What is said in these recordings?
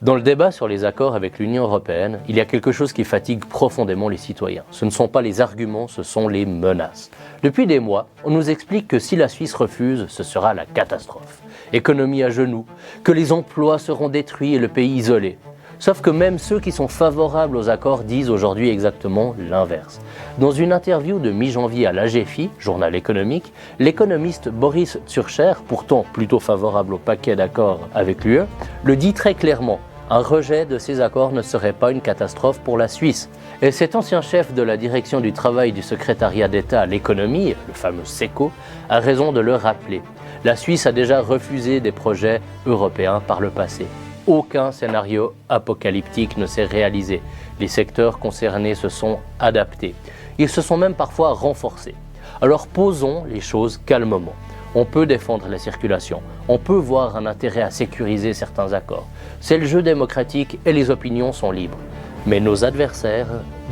Dans le débat sur les accords avec l'Union européenne, il y a quelque chose qui fatigue profondément les citoyens. Ce ne sont pas les arguments, ce sont les menaces. Depuis des mois, on nous explique que si la Suisse refuse, ce sera la catastrophe. Économie à genoux, que les emplois seront détruits et le pays isolé. Sauf que même ceux qui sont favorables aux accords disent aujourd'hui exactement l'inverse. Dans une interview de mi-janvier à l'AGFI, journal économique, l'économiste Boris Tschurcher, pourtant plutôt favorable au paquet d'accords avec l'UE, le dit très clairement. Un rejet de ces accords ne serait pas une catastrophe pour la Suisse. Et cet ancien chef de la direction du travail du secrétariat d'État à l'économie, le fameux SECO, a raison de le rappeler. La Suisse a déjà refusé des projets européens par le passé. Aucun scénario apocalyptique ne s'est réalisé. Les secteurs concernés se sont adaptés. Ils se sont même parfois renforcés. Alors posons les choses calmement. On peut défendre la circulation, on peut voir un intérêt à sécuriser certains accords. C'est le jeu démocratique et les opinions sont libres. Mais nos adversaires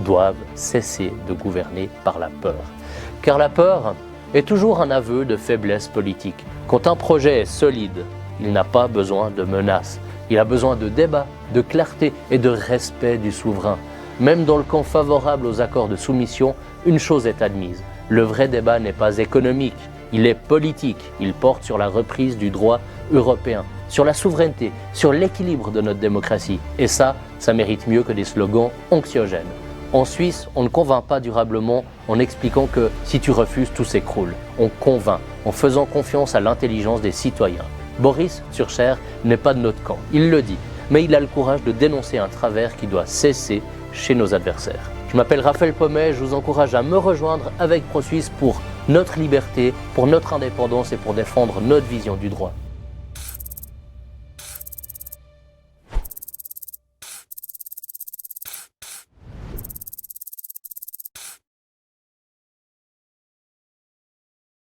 doivent cesser de gouverner par la peur. Car la peur est toujours un aveu de faiblesse politique. Quand un projet est solide, il n'a pas besoin de menaces. Il a besoin de débat, de clarté et de respect du souverain. Même dans le camp favorable aux accords de soumission, une chose est admise. Le vrai débat n'est pas économique, il est politique. Il porte sur la reprise du droit européen, sur la souveraineté, sur l'équilibre de notre démocratie. Et ça mérite mieux que des slogans anxiogènes. En Suisse, on ne convainc pas durablement en expliquant que si tu refuses, tout s'écroule. On convainc en faisant confiance à l'intelligence des citoyens. Boris Tschurcher n'est pas de notre camp, il le dit, mais il a le courage de dénoncer un travers qui doit cesser chez nos adversaires. Je m'appelle Raphaël Pommet, je vous encourage à me rejoindre avec ProSuisse pour notre liberté, pour notre indépendance et pour défendre notre vision du droit.